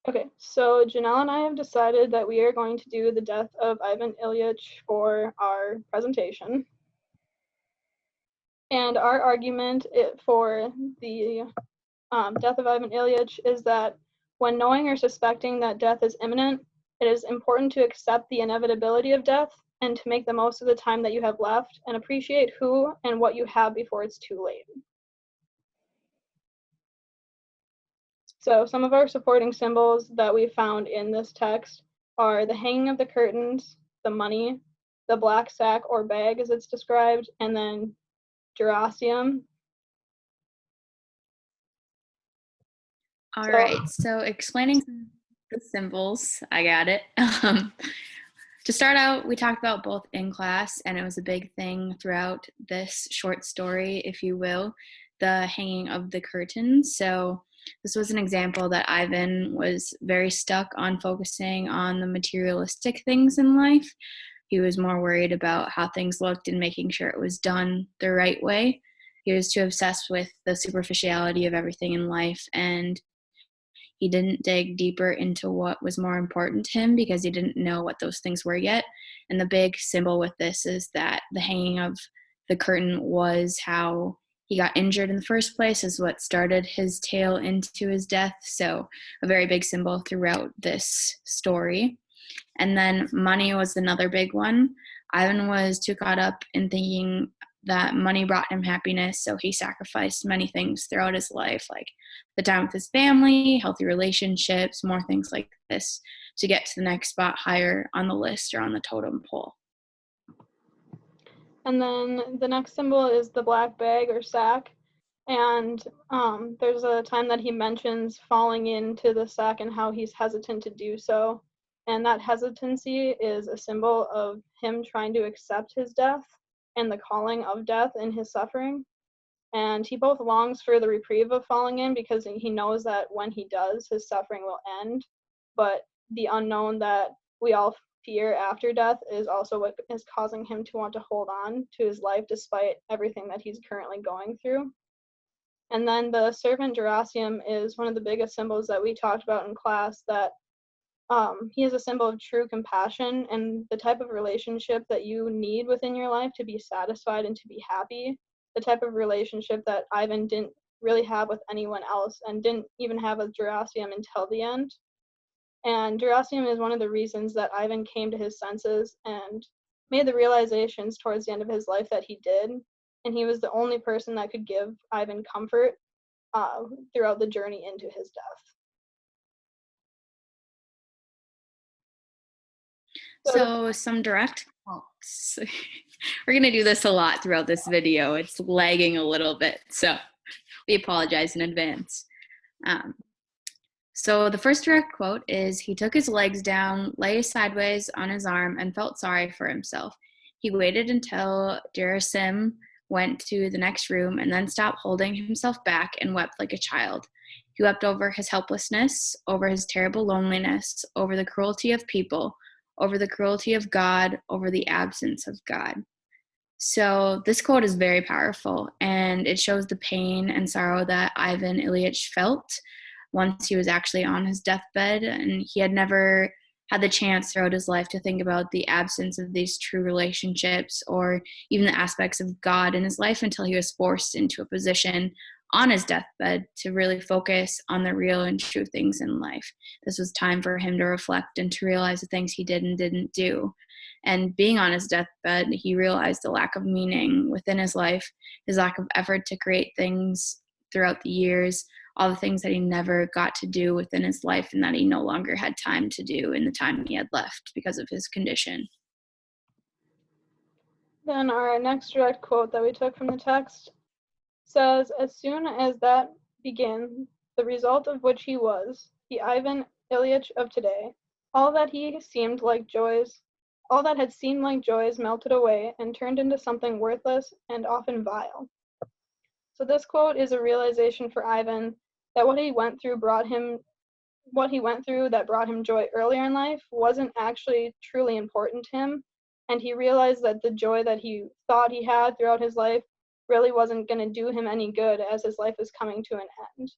Okay, so Janelle and I have decided that we are going to do the death of Ivan Ilyich for our presentation. And our argument for the death of Ivan Ilyich is that when knowing or suspecting that death is imminent, it is important to accept the inevitability of death and to make the most of the time that you have left and appreciate who and what you have before it's too late. So some of our supporting symbols that we found in this text are the hanging of the curtains, the money, the black sack or bag as it's described, and then Jurassium. All So right, so explaining the symbols, I got it. To start out, we talked about both in class, and it was a big thing throughout this short story, if you will, the hanging of the curtains. So this was an example that Ivan was very stuck on focusing on the materialistic things in life. He was more worried about how things looked and making sure it was done the right way. He was too obsessed with the superficiality of everything in life, and he didn't dig deeper into what was more important to him because he didn't know what those things were yet. And the big symbol with this is that the hanging of the curtain was how he got injured in the first place, is what started his tale into his death. So, a very big symbol throughout this story. And then money was another big one. Ivan was too caught up in thinking that money brought him happiness, so he sacrificed many things throughout his life, like the time with his family, healthy relationships, more things like this, to get to the next spot higher on the list or on the totem pole. and then the next symbol is the black bag or sack. And there's a time that he mentions falling into the sack and how he's hesitant to do so. And that hesitancy is a symbol of him trying to accept his death and the calling of death in his suffering. And he both longs for the reprieve of falling in because he knows that when he does, his suffering will end. But the unknown that we all fear after death is also what is causing him to want to hold on to his life despite everything that he's currently going through. And then the servant Jurassium is one of the biggest symbols that we talked about in class, that he is a symbol of true compassion and the type of relationship that you need within your life to be satisfied and to be happy, the type of relationship that Ivan didn't really have with anyone else and didn't even have with Jurassium until the end. And Jurassium is one of the reasons that Ivan came to his senses and made the realizations towards the end of his life that he did. And he was the only person that could give Ivan comfort throughout the journey into his death. So some direct quotes. We're going to do this a lot throughout this video. It's lagging a little bit, so we apologize in advance. So the first direct quote is, he took his legs down, lay sideways on his arm, and felt sorry for himself. He waited until Jerasim went to the next room and then stopped holding himself back and wept like a child. He wept over his helplessness, over his terrible loneliness, over the cruelty of people, over the cruelty of God, over the absence of God. So this quote is very powerful, and it shows the pain and sorrow that Ivan Ilyich felt once he was actually on his deathbed, and he had never had the chance throughout his life to think about the absence of these true relationships or even the aspects of God in his life until he was forced into a position on his deathbed to really focus on the real and true things in life. This was time for him to reflect and to realize the things he did and didn't do. And being on his deathbed, he realized the lack of meaning within his life, his lack of effort to create things throughout the years, all the things that he never got to do within his life and that he no longer had time to do in the time he had left because of his condition. Then our next direct quote that we took from the text says, as soon as that began, the result of which he was, the Ivan Ilyich of today, all that had seemed like joys melted away and turned into something worthless and often vile. So this quote is a realization for Ivan that what he went through that brought him joy earlier in life wasn't actually truly important to him. And he realized that the joy that he thought he had throughout his life really wasn't going to do him any good as his life is coming to an end.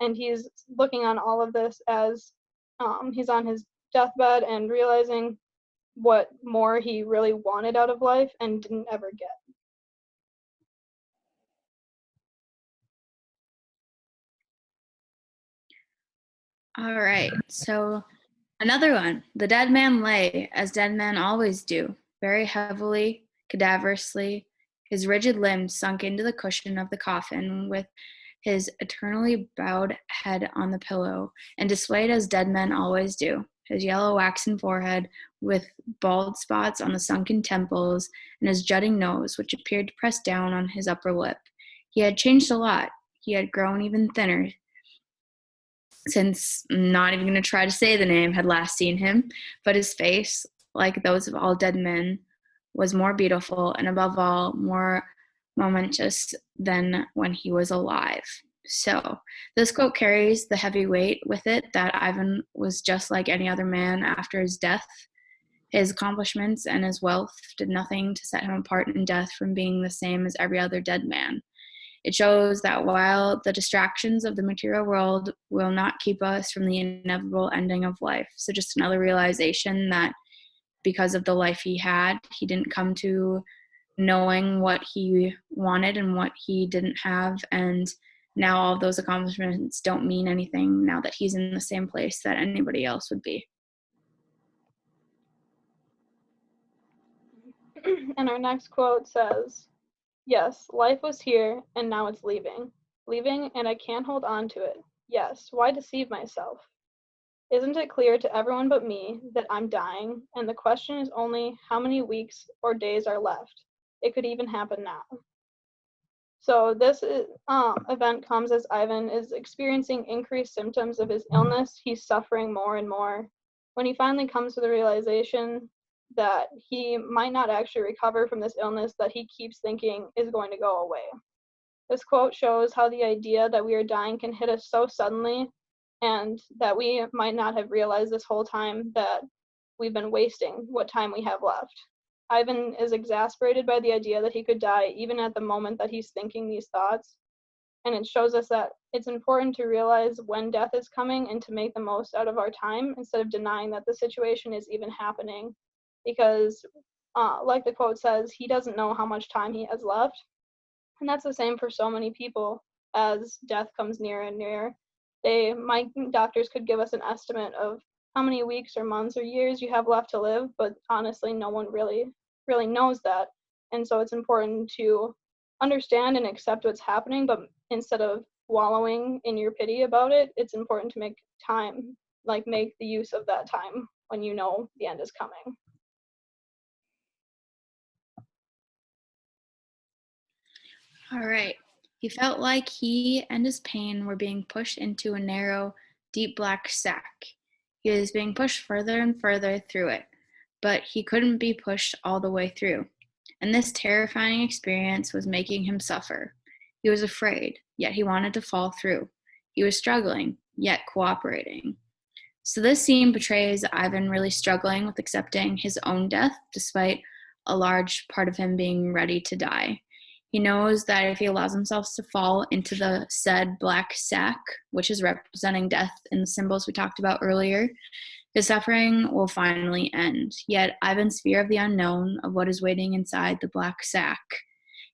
And he's looking on all of this as he's on his deathbed and realizing what more he really wanted out of life and didn't ever get. All right, so another one. The dead man lay, as dead men always do, very heavily, cadaverously, his rigid limbs sunk into the cushion of the coffin, with his eternally bowed head on the pillow, and displayed as dead men always do, his yellow waxen forehead with bald spots on the sunken temples, and his jutting nose, which appeared to press down on his upper lip. He had changed a lot. He had grown even thinner, since I'm not even going to try to say the name, had last seen him, but his face, like those of all dead men, was more beautiful and above all more momentous than when he was alive. So this quote carries the heavy weight with it that Ivan was just like any other man after his death. His accomplishments and his wealth did nothing to set him apart in death from being the same as every other dead man. It shows that while the distractions of the material world will not keep us from the inevitable ending of life. So just another realization that because of the life he had, he didn't come to knowing what he wanted and what he didn't have. And now all of those accomplishments don't mean anything now that he's in the same place that anybody else would be. And our next quote says, "Yes, life was here, and now it's leaving. Leaving, and I can't hold on to it. Yes, why deceive myself? Isn't it clear to everyone but me that I'm dying, and the question is only how many weeks or days are left? It could even happen now." So this event comes as Ivan is experiencing increased symptoms of his illness. He's suffering more and more. When he finally comes to the realization that he might not actually recover from this illness that he keeps thinking is going to go away. This quote shows how the idea that we are dying can hit us so suddenly, and that we might not have realized this whole time that we've been wasting what time we have left. Ivan is exasperated by the idea that he could die even at the moment that he's thinking these thoughts, and it shows us that it's important to realize when death is coming and to make the most out of our time instead of denying that the situation is even happening. Because, like the quote says, he doesn't know how much time he has left, and that's the same for so many people as death comes nearer and nearer. Doctors could give us an estimate of how many weeks or months or years you have left to live, but honestly, no one really knows that. And so it's important to understand and accept what's happening, but instead of wallowing in your pity about it, it's important to make time, like make the use of that time when you know the end is coming. All right. He felt like he and his pain were being pushed into a narrow, deep black sack. He was being pushed further and further through it, but he couldn't be pushed all the way through. And this terrifying experience was making him suffer. He was afraid, yet he wanted to fall through. He was struggling, yet cooperating. So this scene portrays Ivan really struggling with accepting his own death, despite a large part of him being ready to die. He knows that if he allows himself to fall into the said black sack, which is representing death in the symbols we talked about earlier, his suffering will finally end. Yet Ivan's fear of the unknown, of what is waiting inside the black sack,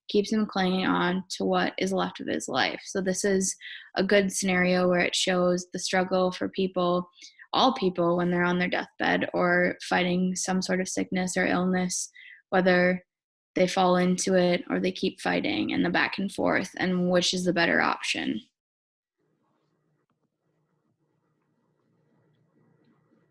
keeps him clinging on to what is left of his life. So this is a good scenario where it shows the struggle for people, all people, when they're on their deathbed or fighting some sort of sickness or illness, whether they fall into it or they keep fighting, and the back and forth, and which is the better option.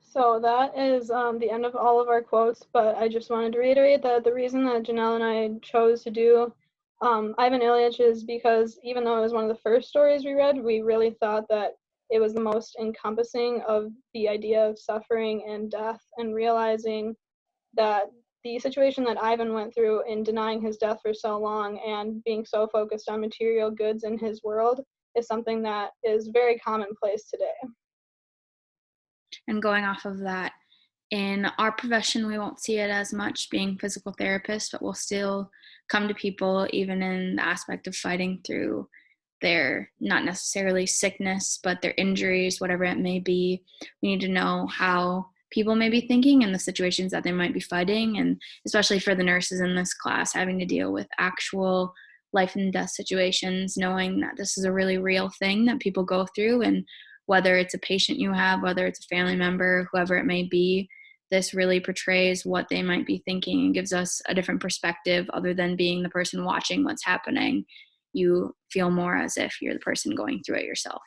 So that is the end of all of our quotes, but I just wanted to reiterate that the reason that Janelle and I chose to do Ivan Ilyich is because even though it was one of the first stories we read, we really thought that it was the most encompassing of the idea of suffering and death, and realizing that the situation that Ivan went through in denying his death for so long and being so focused on material goods in his world is something that is very commonplace today. And going off of that, in our profession, we won't see it as much being physical therapists, but we'll still come to people even in the aspect of fighting through their, not necessarily sickness, but their injuries, whatever it may be. We need to know how people may be thinking and the situations that they might be fighting, and especially for the nurses in this class, having to deal with actual life and death situations, knowing that this is a really real thing that people go through, and whether it's a patient you have, whether it's a family member, whoever it may be, this really portrays what they might be thinking and gives us a different perspective other than being the person watching what's happening. You feel more as if you're the person going through it yourself.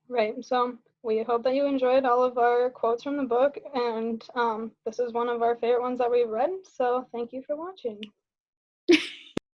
Right. So we hope that you enjoyed all of our quotes from the book, and this is one of our favorite ones that we've read. So thank you for watching.